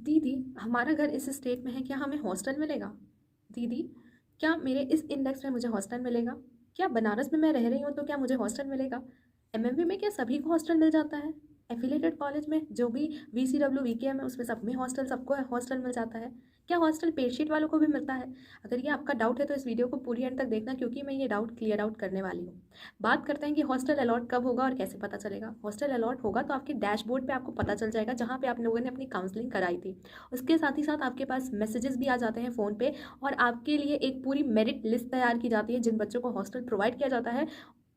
दीदी, हमारा घर इस स्टेट में है, क्या हमें हॉस्टल मिलेगा? दीदी, क्या मेरे इस इंडेक्स में मुझे हॉस्टल मिलेगा? क्या बनारस में मैं रह रही हूँ तो क्या मुझे हॉस्टल मिलेगा? एमएमवी में क्या सभी को हॉस्टल मिल जाता है? एफिलेटेड कॉलेज में जो भी वीसीडब्ल्यू वीकेएम है उसमें सब में हॉस्टल, सबको हॉस्टल मिल जाता है? क्या हॉस्टल पेडशीट वालों को भी मिलता है? अगर ये आपका डाउट है तो इस वीडियो को पूरी एंड तक देखना, क्योंकि मैं ये डाउट क्लियर आउट करने वाली हूँ। बात करते हैं कि हॉस्टल अलॉट कब होगा और कैसे पता चलेगा। हॉस्टल अलॉट होगा तो आपके डैशबोर्ड पे आपको पता चल जाएगा, जहाँ पे आप लोगों ने अपनी काउंसलिंग कराई थी। उसके साथ ही साथ आपके पास मैसेजेस भी आ जाते हैं फ़ोन पे, और आपके लिए एक पूरी मेरिट लिस्ट तैयार की जाती है जिन बच्चों को हॉस्टल प्रोवाइड किया जाता है।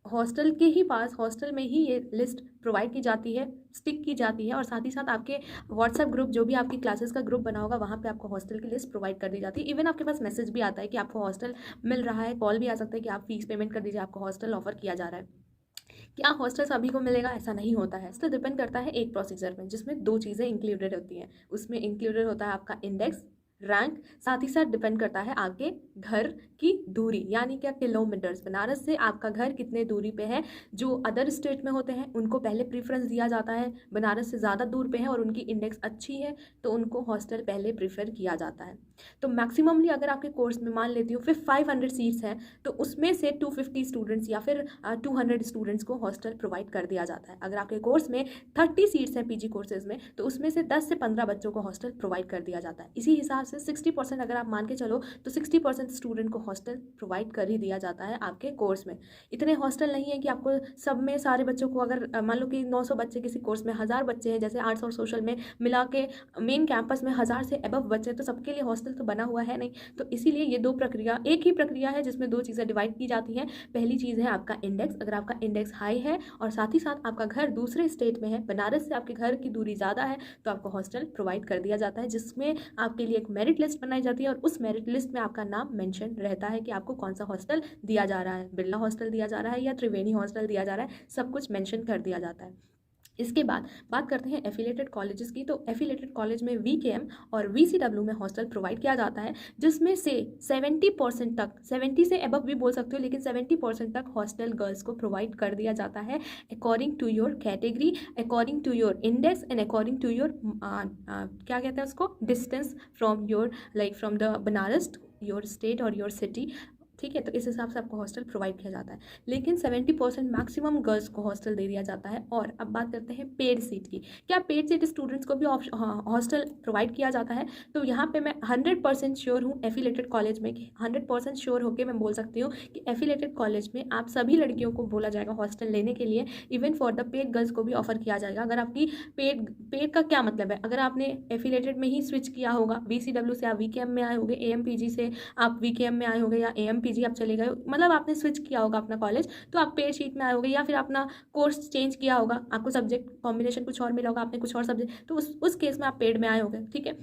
हॉस्टल के ही पास, हॉस्टल में ही ये लिस्ट प्रोवाइड की जाती है, स्टिक की जाती है, और साथ ही साथ आपके व्हाट्सएप ग्रुप, जो भी आपकी क्लासेस का ग्रुप बना होगा, वहाँ पे आपको हॉस्टल की लिस्ट प्रोवाइड कर दी जाती है। इवन आपके पास मैसेज भी आता है कि आपको हॉस्टल मिल रहा है, कॉल भी आ सकता है कि आप फीस पेमेंट कर दीजिए, आपको हॉस्टल ऑफर किया जा रहा है। क्या हॉस्टल सभी को मिलेगा? ऐसा नहीं होता है। इसलिए डिपेंड करता है एक प्रोसीजर में, जिसमें दो चीज़ें इंक्लूडेड होती हैं। उसमें इंक्लूडेड होता है आपका इंडेक्स, रैंक, साथ ही साथ डिपेंड करता है आपके घर की दूरी, यानी क्या किलोमीटर्स। बनारस से आपका घर कितने दूरी पे है। जो अदर स्टेट में होते हैं उनको पहले प्रीफरेंस दिया जाता है, बनारस से ज़्यादा दूर पे है और उनकी इंडेक्स अच्छी है तो उनको हॉस्टल पहले प्रीफर किया जाता है। तो मैक्सिममली अगर आपके कोर्स में मान लेती हूँ फिर 500 सीट्स हैं, तो उसमें से 250 स्टूडेंट्स या फिर 200 स्टूडेंट्स को हॉस्टल प्रोवाइड कर दिया जाता है। अगर आपके कोर्स में 30 सीट्स हैं पीजी कोर्सेज में, तो उसमें से 10 से 15 बच्चों को हॉस्टल प्रोवाइड कर दिया जाता है। इसी हिसाब से 60% अगर आप मान के चलो तो 60% स्टूडेंट को हॉस्टल प्रोवाइड कर ही दिया जाता है आपके कोर्स में। इतने हॉस्टल नहीं है कि आपको सब में सारे बच्चों को, अगर मान लो कि 900 बच्चे किसी कोर्स में, 1000 बच्चे हैं जैसे आर्ट्स और सोशल में मिला के, मेन कैंपस में 1000 से अबव बच्चे, तो सबके लिए हॉस्टल तो बना हुआ है नहीं। तो इसीलिए ये दो प्रक्रिया, एक ही प्रक्रिया है जिसमें दो चीज़ें डिवाइड की जाती हैं। पहली चीज़ है आपका इंडेक्स। अगर आपका इंडेक्स हाई है और साथ ही साथ आपका घर दूसरे स्टेट में है, बनारस से आपके घर की दूरी ज़्यादा है, तो आपको हॉस्टल प्रोवाइड कर दिया जाता है, जिसमें आपके लिए एक मेरिट लिस्ट बनाई जाती है और उस मेरिट लिस्ट में आपका नाम मेंशन रहता है कि आपको कौन सा हॉस्टल दिया जा रहा है, बिरला हॉस्टल दिया जा रहा है या त्रिवेणी हॉस्टल दिया जा रहा है, सब कुछ मेंशन कर दिया जाता है। इसके बाद बात करते हैं एफिलेटेड कॉलेजेस की। तो एफिलेटेड कॉलेज में वीकेएम और वीसीडब्ल्यू में हॉस्टल प्रोवाइड किया जाता है, जिसमें से 70% तक, 70 से अबव भी बोल सकते हो, लेकिन 70% तक हॉस्टल गर्ल्स को प्रोवाइड कर दिया जाता है, according to your category, according to your index and according to your क्या कहते हैं उसको, distance from your, like from the Banaras your state और योर सिटी। ठीक है, तो इस हिसाब से आपको हॉस्टल प्रोवाइड किया जाता है, लेकिन 70% मैक्सिमम गर्ल्स को हॉस्टल दे दिया जाता है। और अब बात करते हैं पेड सीट की। क्या पेड सीट स्टूडेंट्स को भी हॉस्टल प्रोवाइड किया जाता है? तो यहाँ पे मैं 100% श्योर हूँ एफिलेटेड कॉलेज में, कि 100% श्योर होकर मैं बोल सकती हूँ कि एफिलेटेड कॉलेज में आप सभी लड़कियों को बोला जाएगा हॉस्टल लेने के लिए। Even for the paid girls को भी ऑफर किया जाएगा। अगर आपकी पेड, पेड का क्या मतलब है, अगर आपने एफिलेटेड में ही स्विच किया होगा, वीसीडब्ल्यू से आप वीकेएम में आए होंगे, एएमपीजी से आप वीकेएम में आए होंगे, या एएमपीजी आप चले गए, मतलब आपने स्विच किया होगा अपना कॉलेज, तो आप पेड शीट में आए होंगे, या फिर अपना कोर्स चेंज किया होगा, आपको सब्जेक्ट कॉम्बिनेशन कुछ और मिला होगा, आपने कुछ और सब्जेक्ट, तो उस केस में आप पेड में आए होंगे। ठीक है,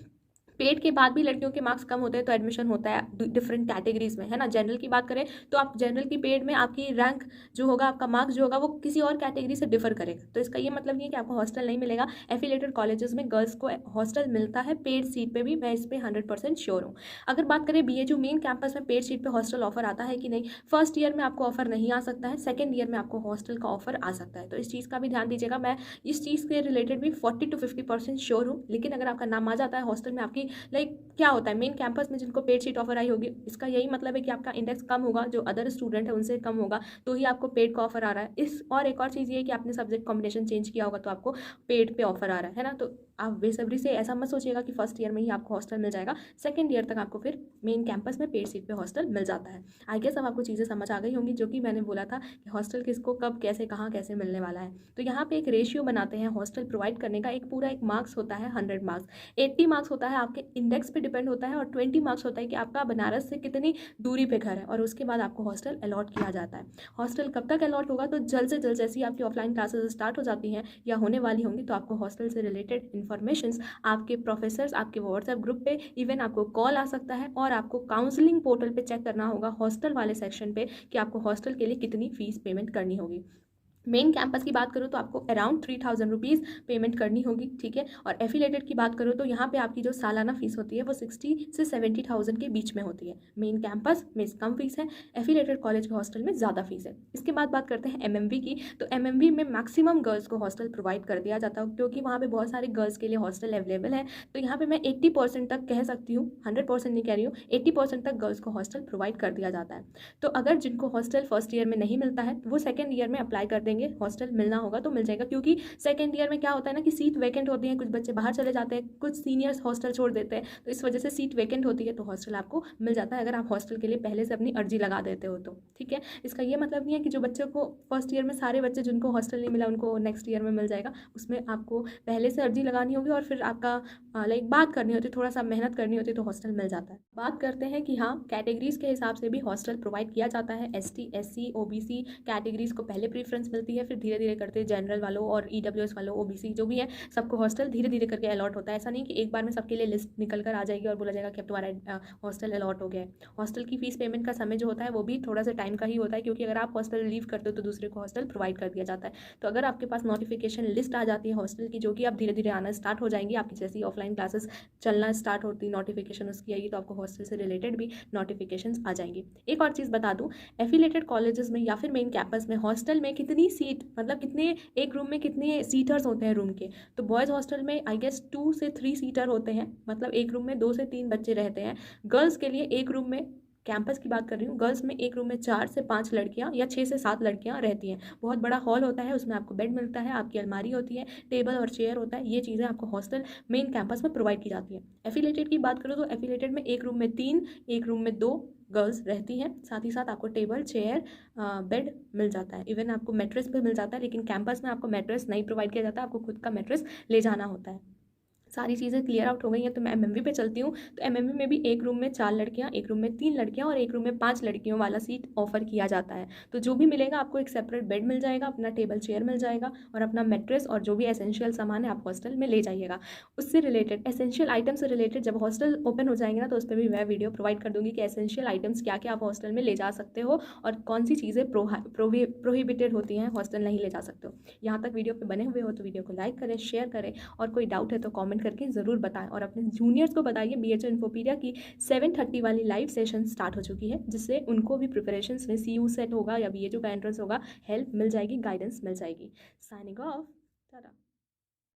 पेड के बाद भी लड़कियों के मार्क्स कम होते हैं तो एडमिशन होता है डिफरेंट कैटेगरीज में, है ना। जनरल की बात करें तो आप जनरल की पेड में आपकी रैंक जो होगा, आपका मार्क्स जो होगा, वो किसी और कैटेगरी से डिफर करेगा। तो इसका ये मतलब नहीं है कि आपको हॉस्टल नहीं मिलेगा। एफिलेटेड कॉलेजेस में गर्ल्स को हॉस्टल मिलता है पेड सीट पे भी, मैं इस पर 100% श्योर हूँ। अगर बात करें बीएचयू मेन कैंपस में पेड सीट पे हॉस्टल ऑफर आता है कि नहीं, फर्स्ट ईयर में आपको ऑफर नहीं आ सकता है, सेकेंड ईयर में आपको हॉस्टल का ऑफर आ सकता है। तो इस चीज़ का भी ध्यान दीजिएगा। मैं इस चीज़ के रिलेटेड भी 40 to 50% श्योर हूँ। लेकिन अगर आपका नाम आ जाता है हॉस्टल में, आपकी लाइक क्या होता है, मेन कैंपस में जिनको पेड शीट ऑफर आई होगी, इसका यही मतलब है कि आपका इंडेक्स कम होगा, जो अदर स्टूडेंट है उनसे कम होगा, तो ही आपको पेड का ऑफर आ रहा है। इस और एक और चीज़ ये है कि आपने सब्जेक्ट कॉम्बिनेशन चेंज किया होगा तो आपको पेड पे ऑफर आ रहा है ना। तो आप बेसब्री से ऐसा मत सोचिएगा कि फर्स्ट ईयर में ही आपको हॉस्टल मिल जाएगा, सेकंड ईयर तक आपको फिर मेन कैंपस में पेड सीट पे हॉस्टल मिल जाता है। आई गेस अब आपको चीज़ें समझ आ गई होंगी, जो कि मैंने बोला था कि हॉस्टल किसको कब कैसे कहाँ कैसे मिलने वाला है। तो यहाँ पे एक रेशियो बनाते हैं हॉस्टल प्रोवाइड करने का, एक पूरा एक मार्क्स होता है 100 मार्क्स, 80 मार्क्स होता है आपके इंडेक्स पे डिपेंड होता है, और 20 मार्क्स होता है कि आपका बनारस से कितनी दूरी पे घर है, और उसके बाद आपको हॉस्टल अलॉट किया जाता है। हॉस्टल कब तक अलॉट होगा, तो जल्द से जल्द जैसे ही आपकी ऑफलाइन क्लासेस स्टार्ट हो जाती हैं या होने वाली होंगी, तो आपको हॉस्टल से रिलेटेड इन्फॉर्मेशन आपके प्रोफेसर्स, आपके व्हाट्सएप ग्रुप पे, इवन आपको कॉल आ सकता है, और आपको काउंसलिंग पोर्टल पे चेक करना होगा हॉस्टल वाले सेक्शन पे कि आपको हॉस्टल के लिए कितनी फीस पेमेंट करनी होगी। मेन कैंपस की बात करूँ तो आपको अराउंड 3000 रुपीज़ पेमेंट करनी होगी, ठीक है। और एफिलेटेड की बात करूँ तो यहाँ पे आपकी जो सालाना फीस होती है वो 60 से 70,000 के बीच में होती है। मेन कैंपस में कम फीस है, एफिलेटेड कॉलेज के हॉस्टल में ज़्यादा फीस है। इसके बाद बात करते हैं एमएमवी की। तो एमएमवी में मैक्सिमम गर्ल्स को हॉस्टल प्रोवाइड कर दिया जाता है, क्योंकि वहाँ पर बहुत सारे गर्ल्स के लिए हॉस्टल अवेलेबल है। तो यहाँ पर मैं 80% तक कह सकती हूँ, 100% नहीं कह रही हूँ, 80% तक गर्ल्स को हॉस्टल प्रोवाइड कर दिया जाता है। तो अगर जिनको हॉस्टल फर्स्ट ईयर में नहीं मिलता है वो सेकेंड ईयर में अप्लाई कर देंगे, हॉस्टल मिलना होगा तो मिल जाएगा। क्योंकि सेकंड ईयर में क्या होता है ना कि सीट वैकेंट होती है, कुछ बच्चे बाहर चले जाते हैं, कुछ सीनियर्स हॉस्टल छोड़ देते हैं, तो इस वजह से सीट वैकेंट होती है, तो हॉस्टल आपको मिल जाता है अगर आप हॉस्टल के लिए पहले से अपनी अर्जी लगा देते हो तो, ठीक है। इसका ये मतलब नहीं है कि जो बच्चों को फर्स्ट ईयर में सारे बच्चे जिनको हॉस्टल नहीं मिला उनको नेक्स्ट ईयर में मिल जाएगा। उसमें आपको पहले से अर्जी लगानी होगी और फिर आपका लाइक बात करनी होती है, थोड़ा सा मेहनत करनी होती है, तो हॉस्टल मिल जाता है। बात करते हैं कि हाँ कैटेगरीज के हिसाब से भी हॉस्टल प्रोवाइड किया जाता है। एसटी, एससी, ओबीसी कैटेगरीज को पहले प्रीफरेंस मिलती है, फिर धीरे धीरे करते जनरल वालों और ईडब्ल्यूएस वालों, ओबीसी जो भी है, सबको हॉस्टल धीरे धीरे करके अलॉट होता है। ऐसा नहीं कि एक बार में सबके लिए लिस्ट निकल कर आ जाएगी और बोला जाएगा कि अब तुम्हारा हॉस्टल अलॉट हो गया है। हॉस्टल की फीस पेमेंट का समय जो होता है वो भी थोड़ा सा टाइम का ही होता है, क्योंकि अगर आप हॉस्टल लीव करते हो तो दूसरे को हॉस्टल प्रोवाइड कर दिया जाता है। तो अगर आपके पास नोटिफिकेशन लिस्ट आ जाती है हॉस्टल की, जो कि आप धीरे धीरे आना स्टार्ट हो जाएंगी, आपकी जैसी ऑफलाइन क्लासेस चलना स्टार्ट होती, नोटिफिकेशन उसकी आएगी, तो आपको हॉस्टल से रिलेटेड भी नोटिफिकेशन आ जाएंगी। एक और चीज़ बता दूँ, एफिलेटेड कॉलेजेस में या फिर मेन कैंपस में हॉस्टल में कितनी सीट, मतलब कितने एक रूम में कितने सीटर्स होते हैं रूम के। तो बॉयज़ हॉस्टल में आई गेस 2 से 3 सीटर होते हैं, मतलब एक रूम में 2 से 3 बच्चे रहते हैं। गर्ल्स के लिए एक रूम में, कैंपस की बात कर रही हूँ, गर्ल्स में एक रूम में 4 से 5 लड़कियाँ या 6 से 7 लड़कियाँ रहती हैं। बहुत बड़ा हॉल होता है, उसमें आपको बेड मिलता है, आपकी अलमारी होती है, टेबल और चेयर होता है। ये चीज़ें आपको हॉस्टल मेन कैंपस में प्रोवाइड की जाती है। एफिलेटेड की बात करूँ तो एफिलेटेड में एक रूम में 3, एक रूम में 2 गर्ल्स रहती हैं। साथ ही साथ आपको टेबल, चेयर, बेड मिल जाता है, इवन आपको मैट्रेस भी मिल जाता है। लेकिन कैंपस में आपको मैट्रेस नहीं प्रोवाइड किया जाता, आपको खुद का मैट्रेस ले जाना होता है। सारी चीज़ें क्लियर आउट हो गई हैं, तो मैं एमएमवी पे चलती हूँ। तो एमएमवी में भी एक रूम में 4 लड़कियाँ, एक रूम में 3 लड़कियाँ और एक रूम में 5 लड़कियों वाला सीट ऑफर किया जाता है। तो जो भी मिलेगा आपको एक सेपरेट बेड मिल जाएगा, अपना टेबल चेयर मिल जाएगा और अपना मैट्रेस और जो भी एसेंशियल सामान है आप हॉस्टल में ले जाइएगा। उससे रिलेटेड एसेंशियल आइटम से रिलेटेड जब हॉस्टल ओपन हो जाएंगे ना, तो उस पर भी मैं वीडियो प्रोवाइड कर दूँगी कि एसेंशियल आइटम्स क्या क्या आप हॉस्टल में ले जा सकते हो और कौन सी चीज़ें प्रोहिबिटेड होती हैं, हॉस्टल नहीं ले जा सकते हो। यहाँ तक वीडियो पे बने हुए हो तो वीडियो को लाइक करें, शेयर करें और कोई डाउट है तो कमेंट करके ज़रूर बताएं। और अपने जूनियर्स को बताइए बीएचओ इन्फोपीडिया की 7:30 वाली लाइव सेशन स्टार्ट हो चुकी है, जिससे उनको भी प्रिपरेशंस में सीयू सेट होगा या बीएचओ का एंट्रेंस होगा, हेल्प मिल जाएगी, गाइडेंस मिल जाएगी। Signing off, Tata.